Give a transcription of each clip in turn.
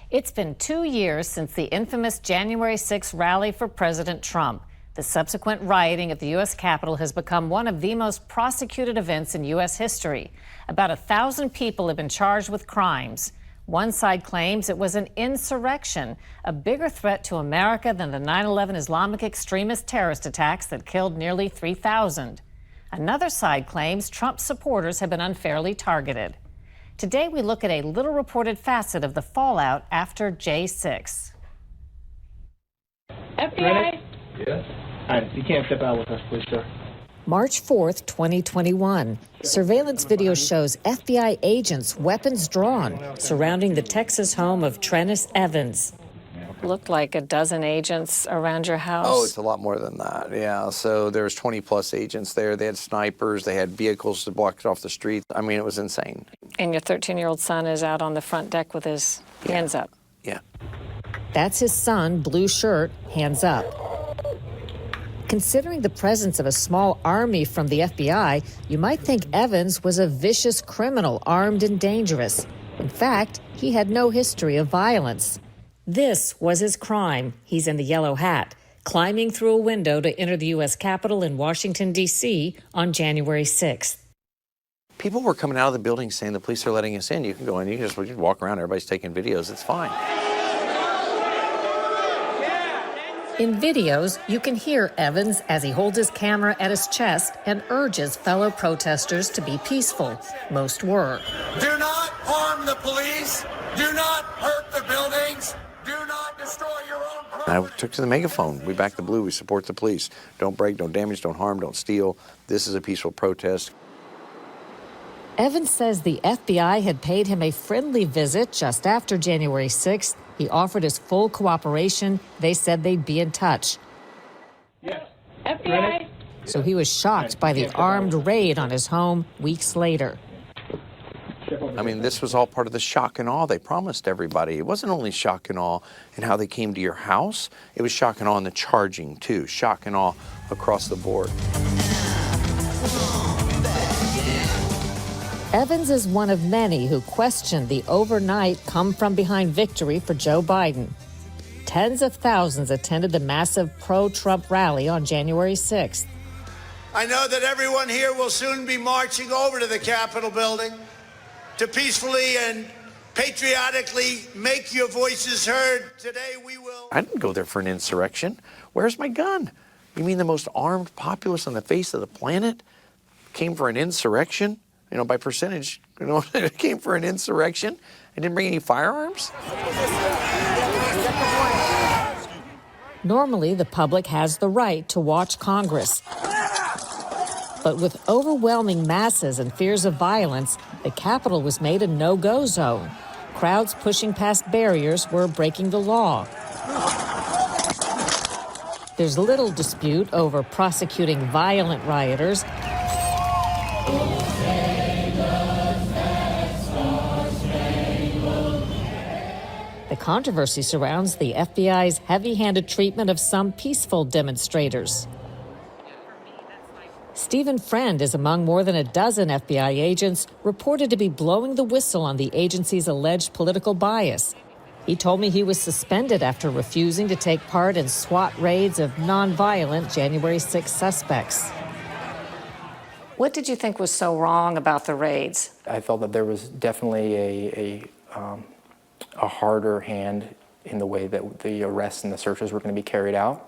It's been 2 years since the infamous January 6th rally for President Trump. The subsequent rioting at the U.S. Capitol has become one of the most prosecuted events in U.S. history. About 1,000 people have been charged with crimes. One side claims it was an insurrection, a bigger threat to America than the 9/11 Islamic extremist terrorist attacks that killed nearly 3,000. Another side claims Trump supporters have been unfairly targeted. Today, we look at a little reported facet of the fallout after J6. FBI. Yes. You can't step out with us, please, sir. March 4th, 2021. Surveillance video shows FBI agents, weapons drawn, surrounding the Texas home of Trennis Evans. Looked like a dozen agents around your house. Oh, it's a lot more than that, yeah. So there was 20-plus agents there. They had snipers. They had vehicles to block it off the street. I mean, it was insane. And your 13-year-old son is out on the front deck with his hands up. Yeah. That's his son, blue shirt, hands up. Considering the presence of a small army from the FBI, you might think Evans was a vicious criminal, armed and dangerous. In fact, he had no history of violence. This was his crime. He's in the yellow hat, climbing through a window to enter the U.S. Capitol in Washington, D.C. on January 6th. People were coming out of the building saying the police are letting us in. You can go in. You just walk around. Everybody's taking videos. It's fine. In videos, you can hear Evans as he holds his camera at his chest and urges fellow protesters to be peaceful. Most were. Do not harm the police. Do not hurt the buildings. Do not destroy your own property. I took to the megaphone. We back the blue. We support the police. Don't break, don't damage, don't harm, don't steal. This is a peaceful protest. Evans says the FBI had paid him a friendly visit just after January 6th. He offered his full cooperation. They said they'd be in touch. Yes. FBI. So he was shocked by the armed raid on his home weeks later. I mean, this was all part of the shock and awe they promised everybody. It wasn't only shock and awe in how they came to your house. It was shock and awe in the charging, too. Shock and awe across the board. Evans is one of many who questioned the overnight come-from-behind victory for Joe Biden. Tens of thousands attended the massive pro-Trump rally on January 6th. I know that everyone here will soon be marching over to the Capitol building to peacefully and patriotically make your voices heard. Today we will... I didn't go there for an insurrection. Where's my gun? You mean the most armed populace on the face of the planet came for an insurrection? You know, by percentage, it came for an insurrection. I didn't bring any firearms. Normally, the public has the right to watch Congress. But with overwhelming masses and fears of violence, the Capitol was made a no-go zone. Crowds pushing past barriers were breaking the law. There's little dispute over prosecuting violent rioters. The controversy surrounds the FBI's heavy-handed treatment of some peaceful demonstrators. Stephen Friend is among more than a dozen FBI agents reported to be blowing the whistle on the agency's alleged political bias. He told me he was suspended after refusing to take part in SWAT raids of nonviolent January 6 suspects. What did you think was so wrong about the raids? I felt that there was definitely a harder hand in the way that the arrests and the searches were going to be carried out.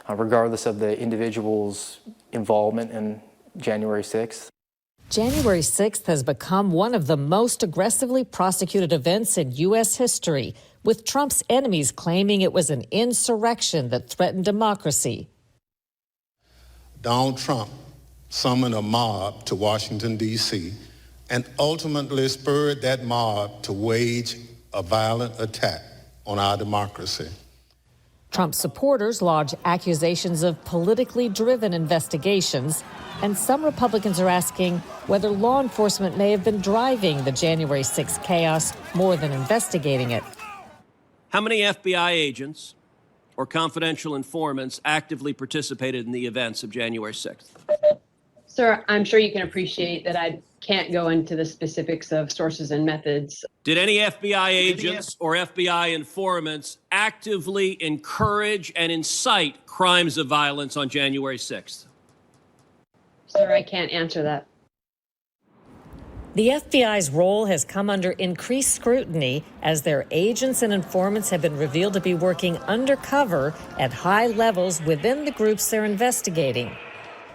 Regardless of the individual's involvement in January 6th. January 6th has become one of the most aggressively prosecuted events in U.S. history, with Trump's enemies claiming it was an insurrection that threatened democracy. Donald Trump summoned a mob to Washington, D.C., and ultimately spurred that mob to wage a violent attack on our democracy. Trump supporters lodge accusations of politically driven investigations, and some Republicans are asking whether law enforcement may have been driving the January 6th chaos more than investigating it. How many FBI agents or confidential informants actively participated in the events of January 6th? Sir, I'm sure you can appreciate that I can't go into the specifics of sources and methods. Did any FBI agents or FBI informants actively encourage and incite crimes of violence on January 6th? Sir, I can't answer that. The FBI's role has come under increased scrutiny as their agents and informants have been revealed to be working undercover at high levels within the groups they're investigating.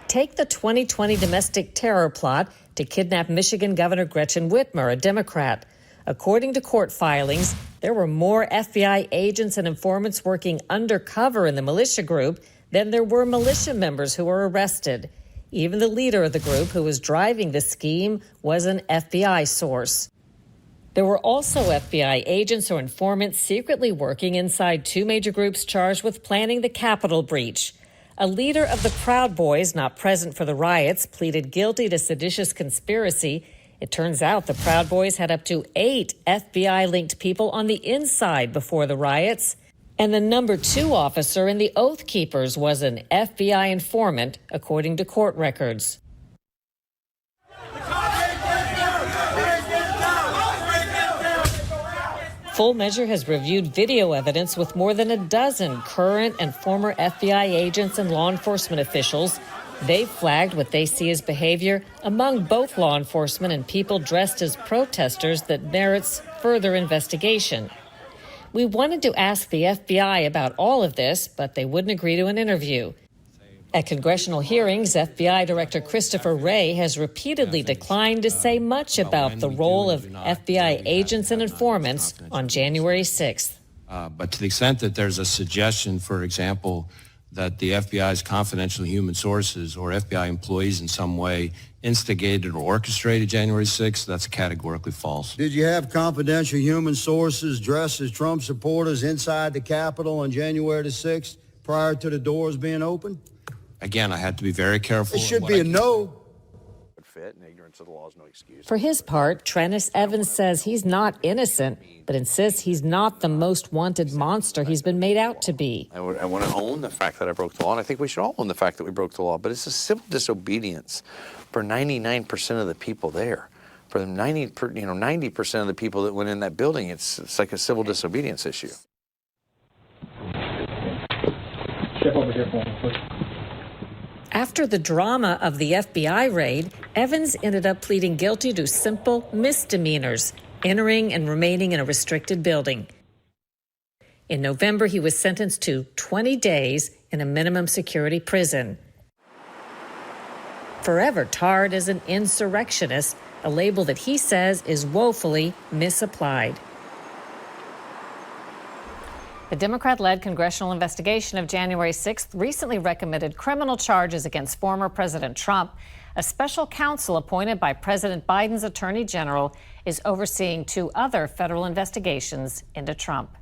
Take the 2020 domestic terror plot to kidnap Michigan Governor Gretchen Whitmer, a Democrat. According to court filings, there were more FBI agents and informants working undercover in the militia group than there were militia members who were arrested. Even the leader of the group who was driving the scheme was an FBI source. There were also FBI agents or informants secretly working inside two major groups charged with planning the Capitol breach. A leader of the Proud Boys, not present for the riots, pleaded guilty to seditious conspiracy. It turns out the Proud Boys had up to 8 FBI-linked people on the inside before the riots. And the number 2 officer in the Oath Keepers was an FBI informant, according to court records. Full Measure has reviewed video evidence with more than a dozen current and former FBI agents and law enforcement officials. They've flagged what they see as behavior among both law enforcement and people dressed as protesters that merits further investigation. We wanted to ask the FBI about all of this, but they wouldn't agree to an interview. At congressional hearings, FBI Director Christopher Wray has repeatedly declined to say much about the role of FBI agents and informants on January 6th. But to the extent that there's a suggestion, for example, that the FBI's confidential human sources or FBI employees in some way instigated or orchestrated January 6th, that's categorically false. Did you have confidential human sources dressed as Trump supporters inside the Capitol on January the 6th prior to the doors being open? Again, I had to be very careful. It should be a no. For his part, Trennis Evans says he's not innocent, but insists he's not the most wanted monster he's been made out to be. I want to own the fact that I broke the law, and I think we should all own the fact that we broke the law, but it's a civil disobedience for 99% of the people there. For the 90% of the people that went in that building, it's like a civil disobedience issue. Step over here for me, please. After the drama of the FBI raid, Evans ended up pleading guilty to simple misdemeanors, entering and remaining in a restricted building. In November, he was sentenced to 20 days in a minimum security prison. Forever tarred as an insurrectionist, a label that he says is woefully misapplied. The Democrat-led congressional investigation of January 6th recently recommended criminal charges against former President Trump. A special counsel appointed by President Biden's attorney general is overseeing 2 other federal investigations into Trump.